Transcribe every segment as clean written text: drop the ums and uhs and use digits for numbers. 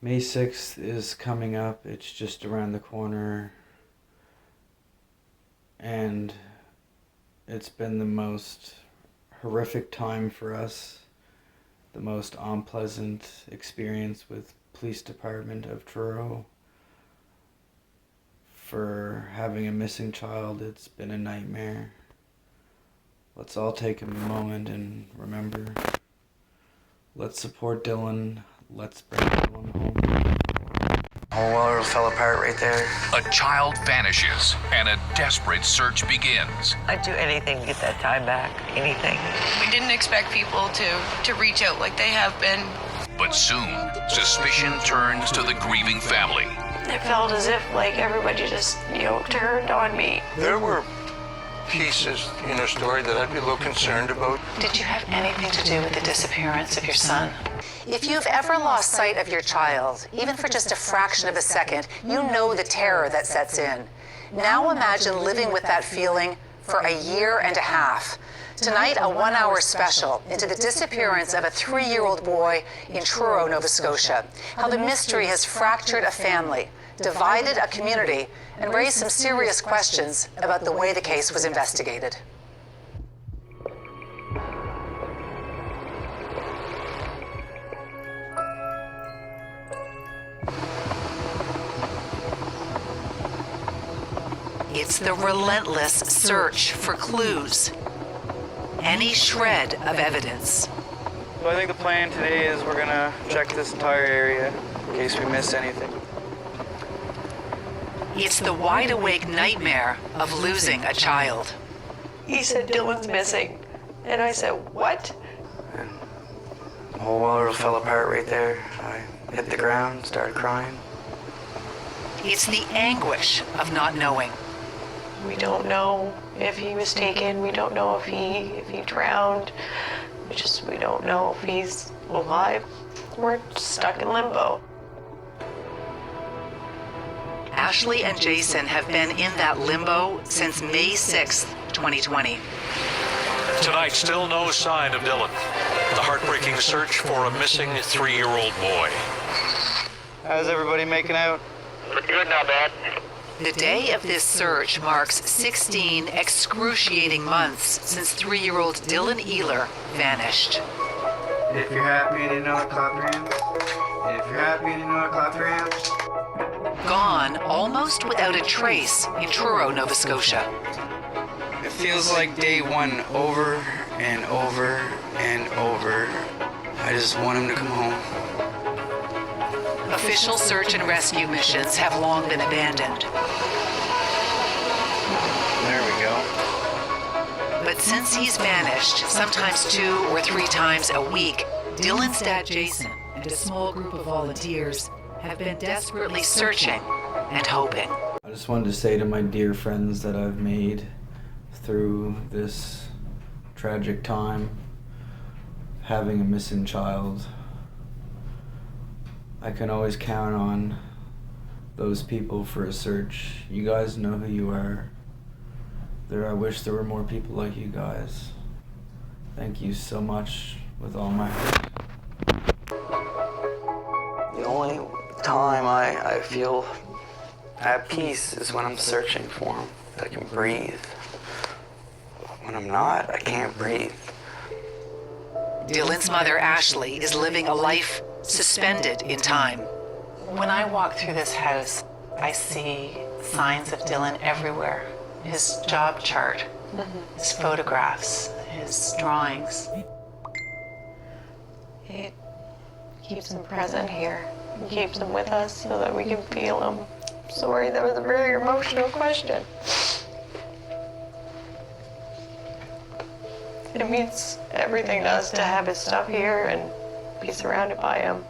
May 6th is coming up. It's just around the corner. And it's been the most horrific time for us. The most unpleasant experience with police department of Truro. For having a missing child, it's been a nightmare. Let's all take a moment and remember. Let's support Dylan. Let's bring Dylan home. The whole world fell apart right there. A child vanishes and a desperate search begins. I'd do anything to get that time back. Anything. We didn't expect people to reach out like they have been. But soon, suspicion turns to the grieving family. It felt as if like everybody just, turned on me. There were pieces in her story that I'd be a little concerned about. Did you have anything to do with the disappearance of your son? If you've ever lost sight of your child, even for just a fraction of a second, you know the terror that sets in. Now imagine living with that feeling for a year and a half. Tonight, a 1-hour special into the disappearance of a 3-year-old boy in Truro, Nova Scotia. How the mystery has fractured a family, divided a community, and raised some serious questions about the way the case was investigated. It's the relentless search for clues. Any shred of evidence. So I think the plan today is we're gonna check this entire area in case we miss anything. It's the wide-awake nightmare of losing a child. He said Dylan's missing. And I said, what? And the whole world fell apart right there. I hit the ground, started crying. It's the anguish of not knowing. We don't know if he was taken. We don't know if he drowned. We don't know if he's alive. We're stuck in limbo. Ashley and Jason have been in that limbo since May 6th, 2020. Tonight, still no sign of Dylan. The heartbreaking search for a missing 3-year-old boy. How's everybody making out? Pretty good now, Dad. The day of this search marks 16 excruciating months since 3-year-old Dylan Ehler vanished. If you're happy and you know it, clap your hands. If you're happy and you know it, clap your hands. Gone almost without a trace in Truro, Nova Scotia. It feels like day one over and over and over. I just want him to come home. Official search and rescue missions have long been abandoned. There we go. But since he's vanished, sometimes 2 or 3 times a week, Dylan's dad Jason and a small group of volunteers have been desperately searching and hoping. I just wanted to say to my dear friends that I've made through this tragic time, having a missing child, I can always count on those people for a search. You guys know who you are. I wish there were more people like you guys. Thank you so much with all my heart. The only time I feel at peace is when I'm searching for him. I can breathe. When I'm not, I can't breathe. Dylan's mother Ashley is living a life suspended in time. When I walk through this house, I see signs of Dylan everywhere. His job chart, his photographs, his drawings. It keeps him present here. It keeps him with us so that we can feel him. Sorry, that was a very emotional question. It means everything to us to have his stuff here and be surrounded by him.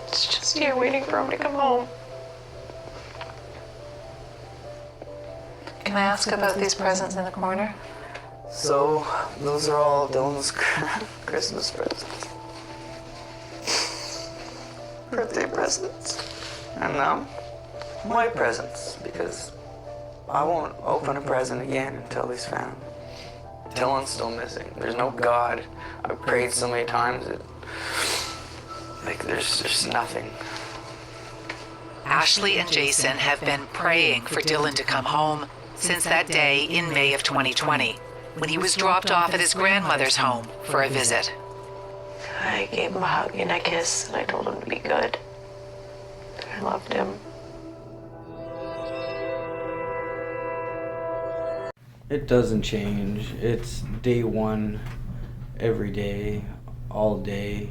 It's just here waiting for him to come home. Can I ask about these presents in the corner? So, those are all Dylan's Christmas presents. Birthday presents. And my presents, because I won't open a present again until he's found. Dylan's still missing. There's no God I've prayed so many times that, like, there's nothing. Ashley and Jason have been praying for Dylan to come home since that day in May of 2020, when he was dropped off at his grandmother's home for a visit. I gave him a hug and a kiss, and I told him to be good. I loved him. It doesn't change. It's day one, every day, all day.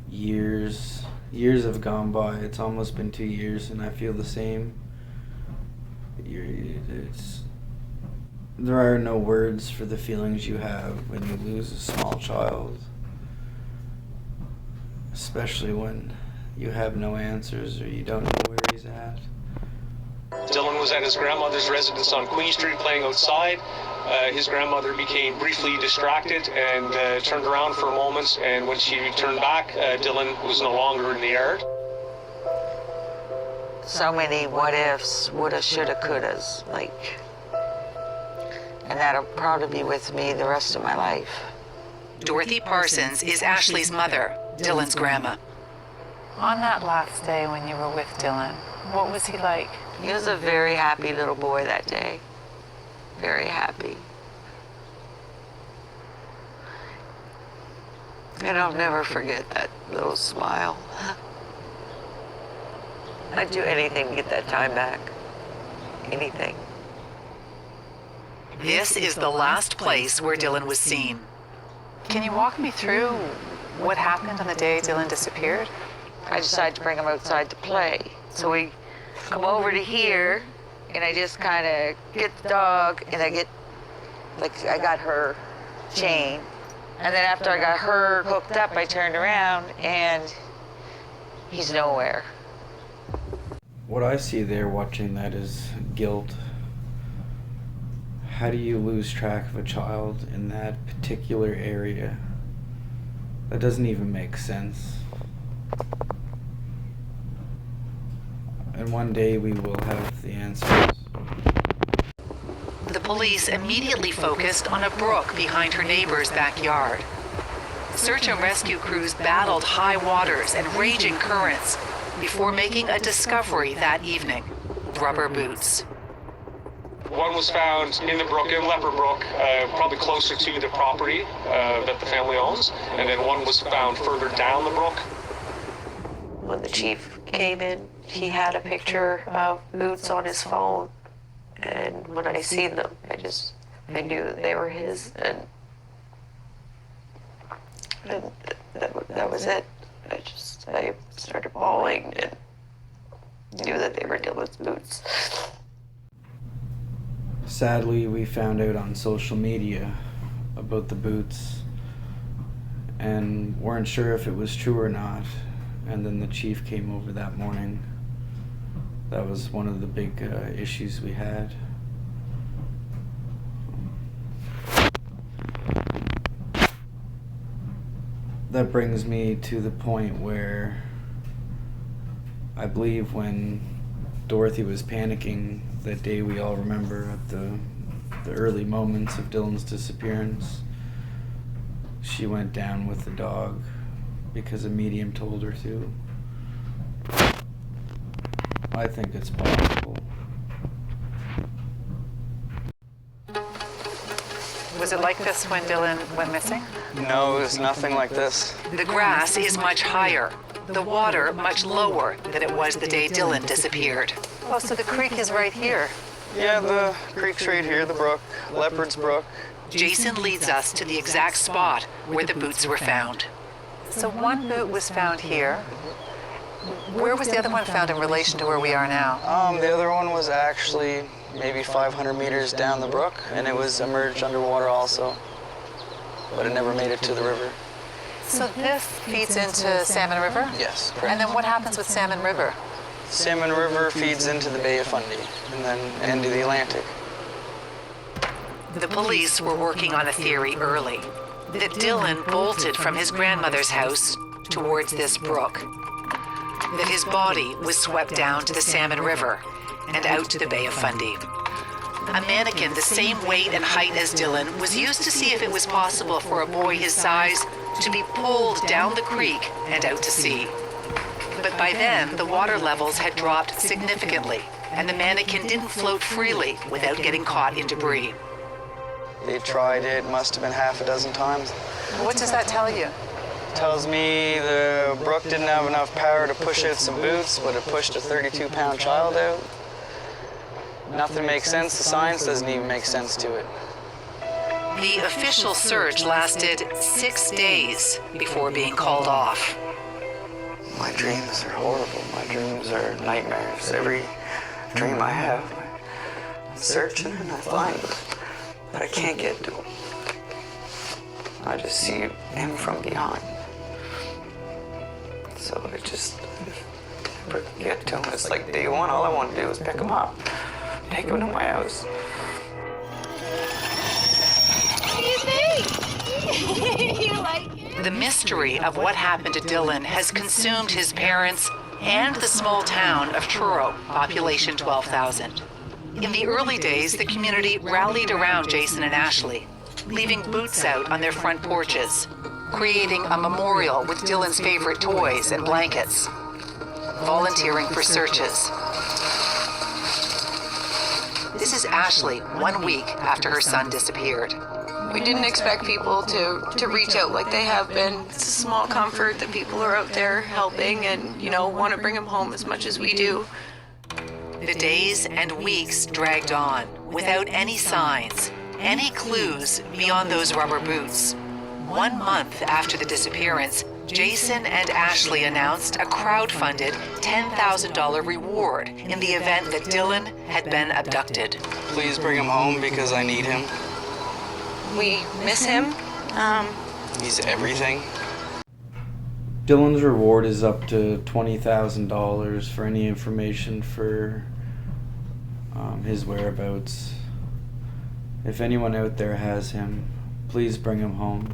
Years have gone by. It's almost been 2 years, and I feel the same. There are no words for the feelings you have when you lose a small child, especially when you have no answers or you don't know where he's at. Dylan was at his grandmother's residence on Queen Street playing outside. His grandmother became briefly distracted and turned around for a moment, and when she turned back, Dylan was no longer in the yard. So many what ifs, woulda, shoulda, couldas, like, and that'll probably be with me the rest of my life. Dorothy Parsons is Ashley's mother, Dylan's grandma. On that last day when you were with Dylan, what was he like? He was a very happy little boy that day. Very happy. And I'll never forget that little smile. I'd do anything to get that time back. Anything. This is the last place where Dylan was seen. Can you walk me through what happened on the day Dylan disappeared? I decided to bring him outside to play. So we come over to here, and I just kind of get the dog, and I got her chain. And then after I got her hooked up, I turned around, and he's nowhere. What I see there watching that is guilt. How do you lose track of a child in that particular area? That doesn't even make sense. And one day we will have the answers. The police immediately focused on a brook behind her neighbor's backyard. Search and rescue crews battled high waters and raging currents before making a discovery that evening: rubber boots. One was found in the brook, in Leper Brook, probably closer to the property that the family owns, and then one was found further down the brook. When the chief came in, he had a picture of boots on his phone, and when I seen them, I knew that they were his, and that was it. I started bawling and knew that they were Dylan's boots. Sadly, we found out on social media about the boots and weren't sure if it was true or not. And then the chief came over that morning. That was one of the big issues we had. That brings me to the point where I believe when Dorothy was panicking that day, we all remember at the early moments of Dylan's disappearance, she went down with the dog because a medium told her to. I think it's possible. Was it like this when Dylan went missing? No, it was nothing like this. The grass is much higher, the water much lower than it was the day Dylan disappeared. Oh, so the creek is right here. Yeah, the creek's right here, the brook, Leopard's Brook. Jason leads us to the exact spot where the boots were found. So one boot was found here. Where was the other one found in relation to where we are now? The other one was actually maybe 500 meters down the brook, and it was immersed underwater also. But it never made it to the river. So this feeds into Salmon River? Yes, correct. And then what happens with Salmon River? Salmon River feeds into the Bay of Fundy and then into the Atlantic. The police were working on a theory early, that Dylan bolted from his grandmother's house towards this brook, that his body was swept down to the Salmon River and out to the Bay of Fundy. A mannequin the same weight and height as Dylan was used to see if it was possible for a boy his size to be pulled down the creek and out to sea. But by then, the water levels had dropped significantly, and the mannequin didn't float freely without getting caught in debris. They tried it, must have been half a dozen times. What does that tell you? Tells me the brook didn't have enough power to push out some boots, but it pushed a 32-pound child out. Nothing makes sense. The science doesn't even make sense to it. The official search lasted 6 days before being called off. My dreams are horrible. My dreams are nightmares. Every dream I have, I'm searching and I find him, but I can't get to him. I just see him from behind. So I just never get to him. It's like day one, all I want to do is pick him up, take him to my house. The mystery of what happened to Dylan has consumed his parents and the small town of Truro, population 12,000. In the early days, the community rallied around Jason and Ashley, leaving boots out on their front porches, creating a memorial with Dylan's favorite toys and blankets, volunteering for searches. This is Ashley 1 week after her son disappeared. We didn't expect people to reach out like they have been. It's a small comfort that people are out there helping and, want to bring them home as much as we do. The days and weeks dragged on without any signs, any clues beyond those rubber boots. 1 month after the disappearance, Jason and Ashley announced a crowd-funded $10,000 reward in the event that Dylan had been abducted. Please bring him home because I need him. We miss him. He's everything. Dylan's reward is up to $20,000 for any information for his whereabouts. If anyone out there has him, please bring him home.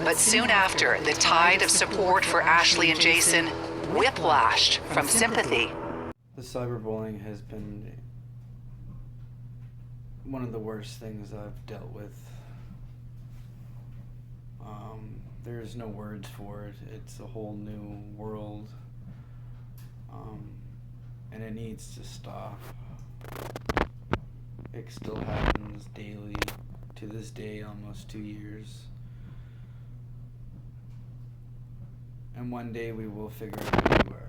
But soon after, the tide of support for Ashley and Jason whiplashed from sympathy. The cyberbullying has been one of the worst things I've dealt with. There's no words for it. It's a whole new world. And it needs to stop. It still happens daily, to this day, almost 2 years. And one day we will figure out who you are.